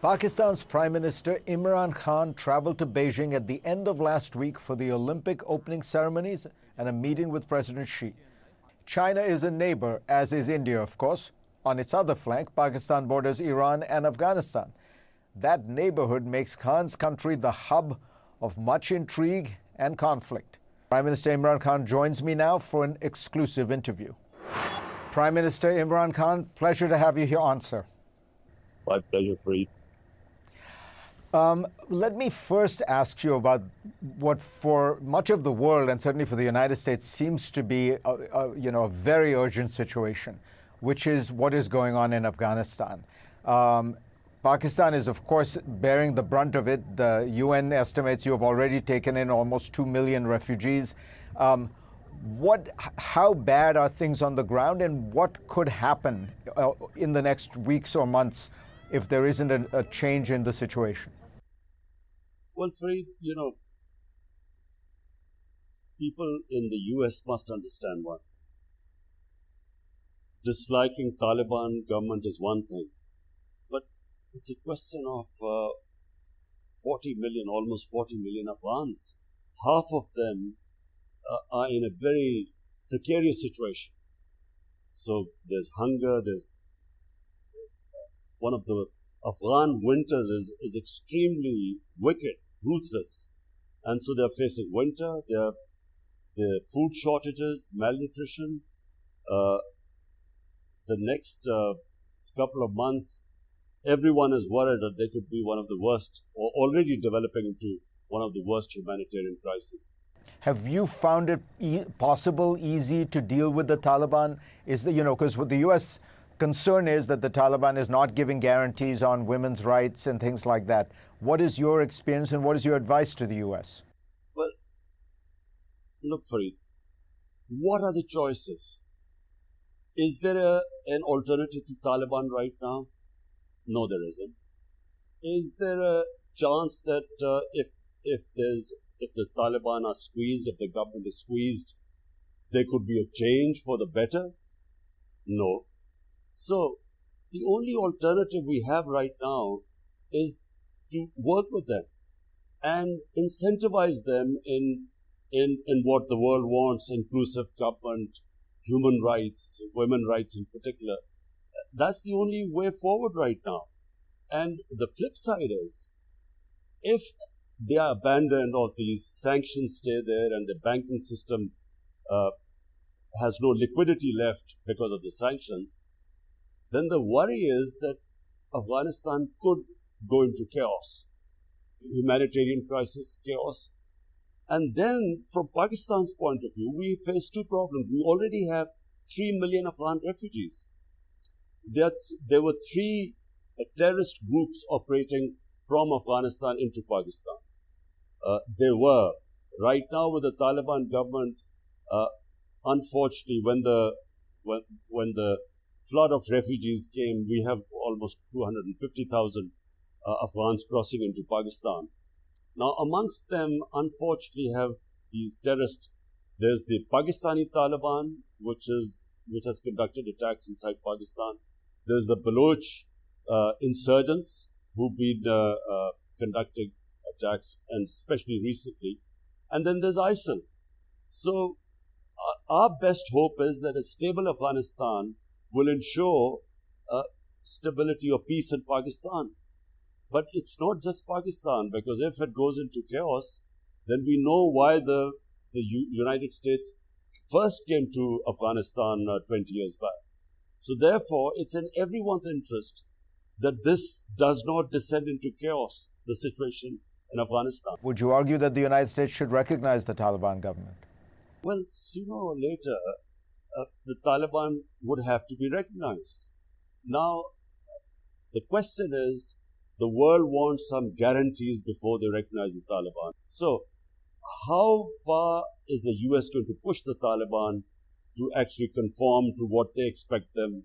Pakistan's Prime Minister Imran Khan traveled to Beijing at the end of last week for the Olympic opening ceremonies and a meeting with President Xi. China is a neighbor, as is India, of course. On its other flank, Pakistan borders Iran and Afghanistan. That neighborhood makes Khan's country the hub of much intrigue and conflict. Prime Minister Imran Khan joins me now for an exclusive interview. Prime Minister Imran Khan, pleasure to have you here on, sir. My pleasure, Fareed. Let me first ask you about what for much of the world, and certainly for the United States, seems to be a very urgent situation, which is what is going on in Afghanistan. Pakistan is, of course, bearing the brunt of it. The UN estimates you have already taken in almost 2 million refugees. How bad are things on the ground, and what could happen in the next weeks or months if there isn't a change in the situation? Well, Fareed, people in the US must understand one thing. Disliking Taliban government is one thing, but it's a question of 40 million, almost 40 million Afghans. Half of them are in a very precarious situation. So there's hunger, there's one of the Afghan winters is extremely wicked, ruthless. And so they're facing winter, there are food shortages, malnutrition. The next couple of months, everyone is worried that they could be one of the worst, or already developing into one of the worst humanitarian crises. Have you found it easy to deal with the Taliban? Because what the U.S. concern is that the Taliban is not giving guarantees on women's rights and things like that. What is your experience and what is your advice to the U.S.? Well, look, Fareed, what are the choices? Is there an alternative to Taliban right now? No, there isn't. Is there a chance that if the Taliban are squeezed, if the government is squeezed, there could be a change for the better? No. So the only alternative we have right now is to work with them and incentivize them in what the world wants: inclusive government, human rights, women rights in particular. That's the only way forward right now. And the flip side is, if they are abandoned or these sanctions stay there and the banking system has no liquidity left because of the sanctions, then the worry is that Afghanistan could go into chaos, humanitarian crisis, chaos. And then from Pakistan's point of view, we face two problems. We already have 3 million Afghan refugees. There were three terrorist groups operating from Afghanistan into Pakistan. Right now with the Taliban government, unfortunately, when the flood of refugees came, we have almost 250,000 Afghans crossing into Pakistan. Now, amongst them, unfortunately, have these terrorists. There's the Pakistani Taliban, which has conducted attacks inside Pakistan. There's the Baloch insurgents who've been conducting attacks, and especially recently. And then there's ISIL. So our best hope is that a stable Afghanistan will ensure stability or peace in Pakistan. But it's not just Pakistan, because if it goes into chaos, then we know why the United States first came to Afghanistan 20 years back. So therefore, it's in everyone's interest that this does not descend into chaos, the situation in Afghanistan. Would you argue that the United States should recognize the Taliban government? Well, sooner or later, the Taliban would have to be recognized. Now, the question is, the world wants some guarantees before they recognize the Taliban. So, how far is the US going to push the Taliban to actually conform to what they expect them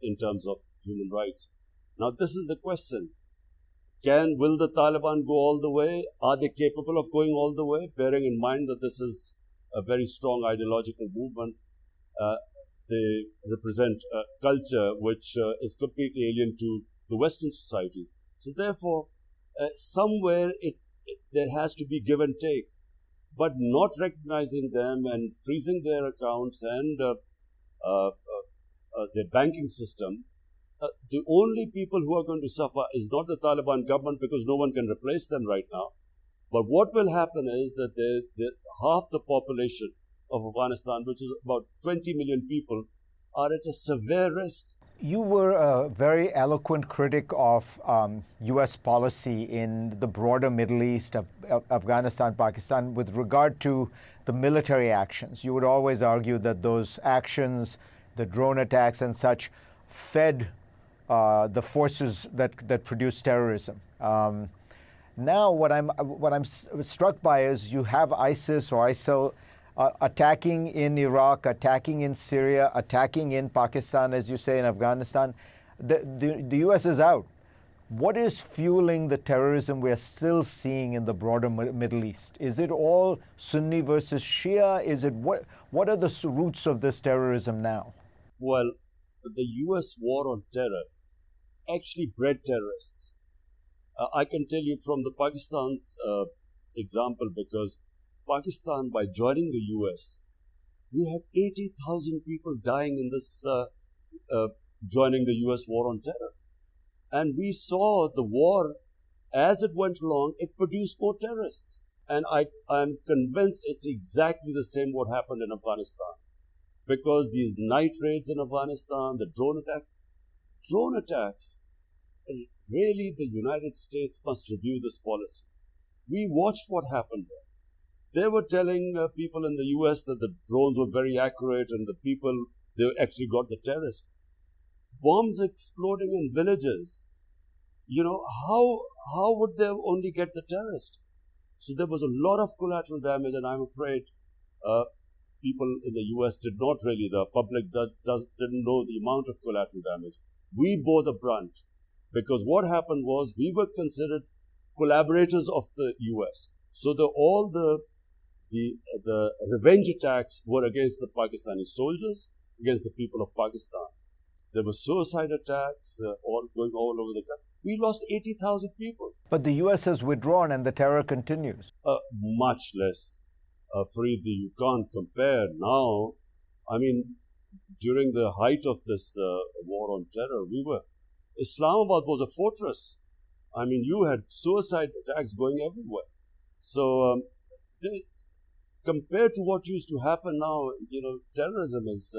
in terms of human rights? Now, this is the question. Will the Taliban go all the way? Are they capable of going all the way? Bearing in mind that this is a very strong ideological movement. They represent a culture which is completely alien to the Western societies. So therefore, somewhere there has to be give and take, but not recognizing them and freezing their accounts and their banking system. The only people who are going to suffer is not the Taliban government, because no one can replace them right now. But what will happen is that half the population of Afghanistan, which is about 20 million people, are at a severe risk. You were a very eloquent critic of U.S. policy in the broader Middle East, of Afghanistan, Pakistan, with regard to the military actions. You would always argue that those actions, the drone attacks and such, fed the forces that produce terrorism. Now, what I'm struck by is you have ISIS or ISIL attacking in Iraq, attacking in Syria, attacking in Pakistan, as you say, in Afghanistan. The U.S. is out. What is fueling the terrorism we are still seeing in the broader Middle East? Is it all Sunni versus Shia? Is it what are the roots of this terrorism now? Well, the U.S. war on terror actually bred terrorists. I can tell you from the Pakistan's example, because Pakistan, by joining the U.S., we had 80,000 people dying in this joining the U.S. war on terror. And we saw the war, as it went along, it produced more terrorists. And I'm convinced it's exactly the same what happened in Afghanistan. Because these night raids in Afghanistan, the drone attacks, really the United States must review this policy. We watched what happened there. They were telling people in the US that the drones were very accurate and they actually got the terrorists. Bombs exploding in villages. How would they only get the terrorist? So there was a lot of collateral damage, and I'm afraid people in the US did not really, the public didn't know the amount of collateral damage. We bore the brunt, because what happened was we were considered collaborators of the US. So all the revenge attacks were against the Pakistani soldiers, against the people of Pakistan. There were suicide attacks going all over the country. We lost 80,000 people. But the U.S. has withdrawn and the terror continues. Much less. Fareed, you can't compare now. I mean, during the height of this war on terror, Islamabad was a fortress. I mean, you had suicide attacks going everywhere. So, compared to what used to happen now, terrorism is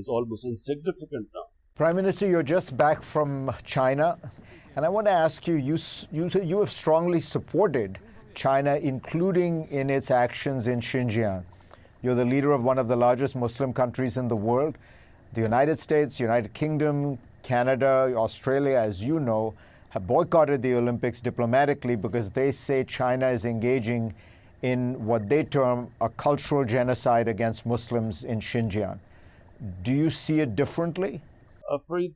almost insignificant now. Prime Minister, you're just back from China, and I want to ask you, you have strongly supported China, including in its actions in Xinjiang. You're the leader of one of the largest Muslim countries in the world. The United States, United Kingdom, Canada, Australia, as you know, have boycotted the Olympics diplomatically because they say China is engaging in what they term a cultural genocide against Muslims in Xinjiang. Do you see it differently? Fareed,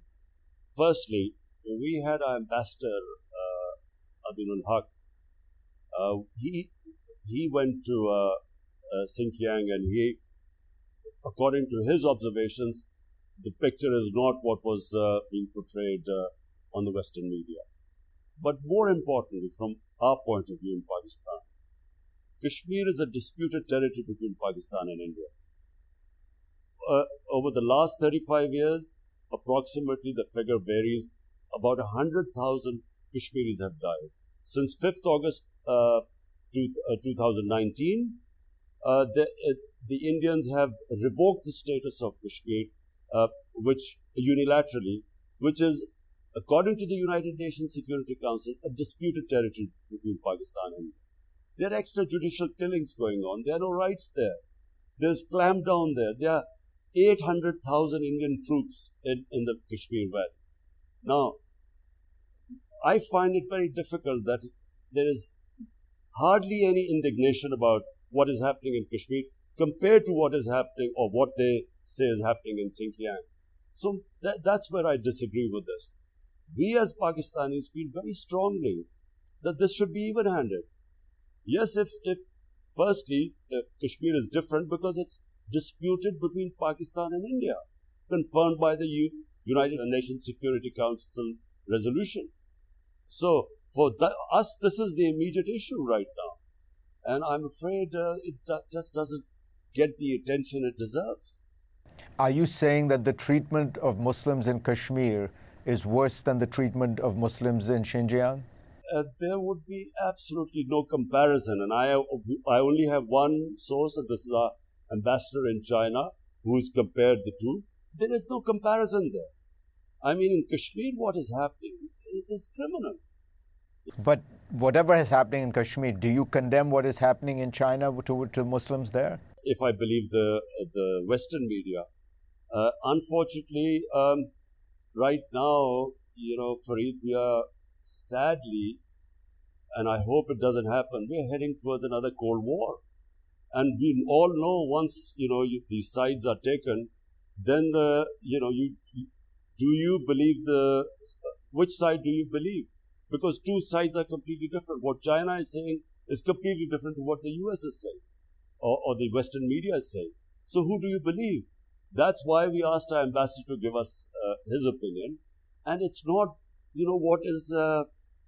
firstly, we had our ambassador, Abinul Haq. He went to Xinjiang, and according to his observations, the picture is not what was being portrayed on the Western media. But more importantly, from our point of view in Pakistan, Kashmir is a disputed territory between Pakistan and India. Over the last 35 years, approximately, the figure varies, about 100,000 Kashmiris have died. Since 5th August 2019, the Indians have revoked the status of Kashmir, which unilaterally, which is, according to the United Nations Security Council, a disputed territory between Pakistan and India. There are extrajudicial killings going on. There are no rights there. There's clampdown there. There are 800,000 Indian troops in the Kashmir Valley. Now, I find it very difficult that there is hardly any indignation about what is happening in Kashmir compared to what is happening or what they say is happening in Xinjiang. So that's where I disagree with this. We as Pakistanis feel very strongly that this should be even-handed. Yes, if firstly, Kashmir is different because it's disputed between Pakistan and India, confirmed by the United Nations Security Council resolution. So for us, this is the immediate issue right now. And I'm afraid it just doesn't get the attention it deserves. Are you saying that the treatment of Muslims in Kashmir is worse than the treatment of Muslims in Xinjiang? There would be absolutely no comparison. And I only have one source, and this is our ambassador in China, who's compared the two. There is no comparison there. I mean, in Kashmir, what is happening is criminal. But whatever is happening in Kashmir, do you condemn what is happening in China to Muslims there? If I believe the Western media, unfortunately, right now, Fareed, we are sadly, and I hope it doesn't happen, we are heading towards another Cold War. And we all know once, these sides are taken, then do you believe which side do you believe? Because two sides are completely different. What China is saying is completely different to what the US is saying, or the Western media is saying. So who do you believe? That's why we asked our ambassador to give us his opinion. And it's not, what is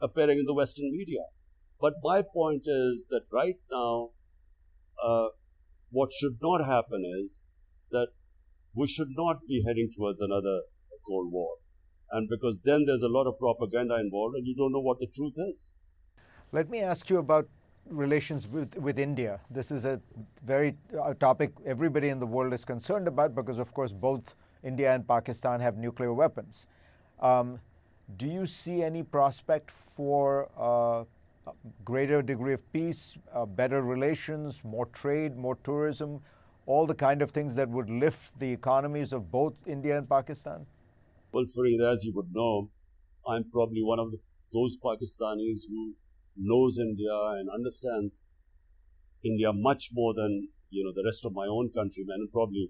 appearing in the Western media. But my point is that right now, what should not happen is that we should not be heading towards another Cold War. And because then there's a lot of propaganda involved and you don't know what the truth is. Let me ask you about relations with India. This is a topic everybody in the world is concerned about because, of course, both India and Pakistan have nuclear weapons. Do you see any prospect for a greater degree of peace, better relations, more trade, more tourism, all the kind of things that would lift the economies of both India and Pakistan? Well, Fareed, as you would know, I'm probably one of those Pakistanis who knows India and understands India much more than, the rest of my own countrymen and probably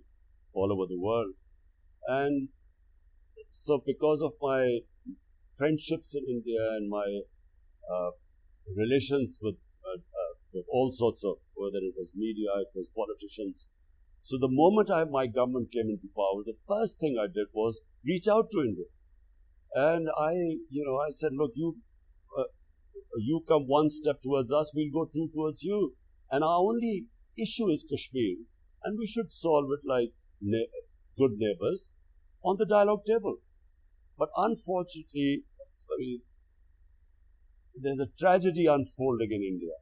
all over the world. And so because of my friendships in India and my relations with all sorts of, whether it was media, it was politicians. So the moment my government came into power, the first thing I did was reach out to India. And I said, look, you come one step towards us, we'll go two towards you. And our only issue is Kashmir. And we should solve it like good neighbors on the dialogue table. But unfortunately, there's a tragedy unfolding in India.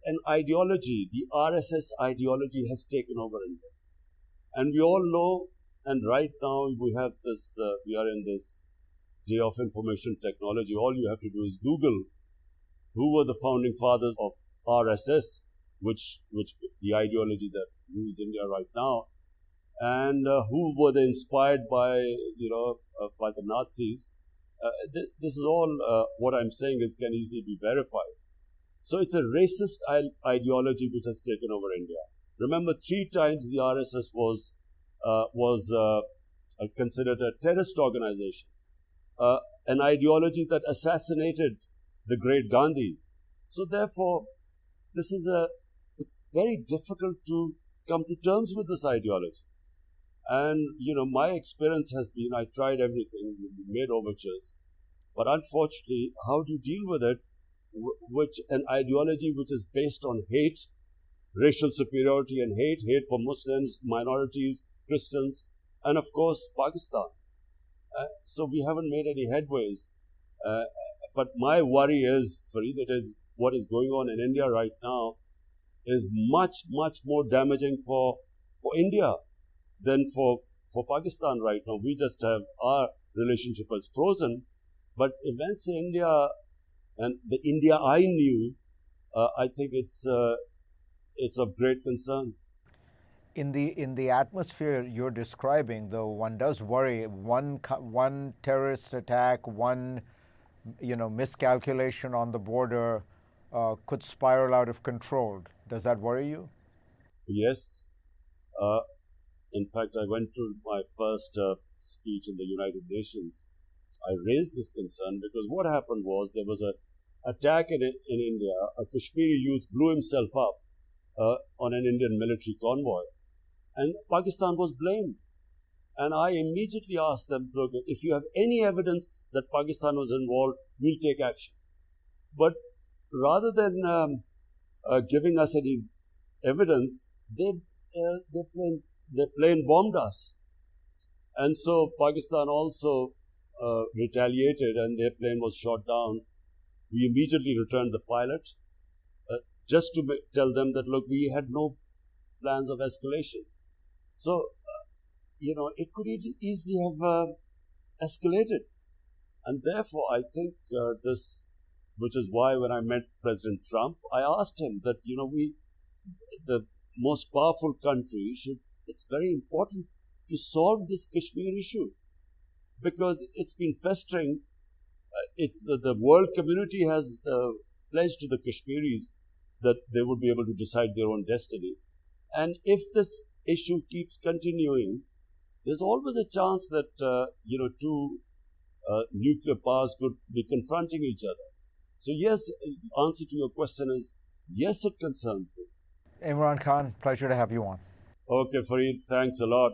An ideology, the RSS ideology has taken over India. And we all know, and right now we have this, we are in this day of information technology. All you have to do is Google who were the founding fathers of RSS, which the ideology that rules India right now, and who were they inspired by, by the Nazis. This is all, what I'm saying can easily be verified. So it's a racist ideology which has taken over India. Remember, 3 times the RSS was considered a terrorist organization, an ideology that assassinated the great Gandhi. So therefore, it's very difficult to come to terms with this ideology. And, my experience has been, I tried everything, made overtures, but unfortunately, how do you deal with it? An ideology which is based on hate, racial superiority and hate for Muslims, minorities, Christians, and of course, Pakistan. So we haven't made any headways. But my worry is, Fareed, what is going on in India right now is much, much more damaging for India than for Pakistan right now. We just have our relationship as frozen. But events in India and the India I knew, I think it's of great concern. In the atmosphere you're describing, though, one does worry. One terrorist attack, one miscalculation on the border could spiral out of control. Does that worry you? Yes. In fact, I went to my first speech in the United Nations. I raised this concern because what happened was there was an attack in India. A Kashmiri youth blew himself up on an Indian military convoy. And Pakistan was blamed. And I immediately asked them, look, if you have any evidence that Pakistan was involved, we'll take action. But rather than giving us any evidence, they plane bombed us. And so Pakistan also retaliated and their plane was shot down. We immediately returned the pilot just to tell them that, look, we had no plans of escalation. So, it could easily have escalated. And therefore, I think this, which is why when I met President Trump, I asked him that, the most powerful country it's very important to solve this Kashmir issue because it's been festering. The world community has pledged to the Kashmiris that they would be able to decide their own destiny. And if this issue keeps continuing, there's always a chance that, two nuclear powers could be confronting each other. So yes, answer to your question is, yes, it concerns me. Imran Khan, pleasure to have you on. Okay, Fareed, thanks a lot.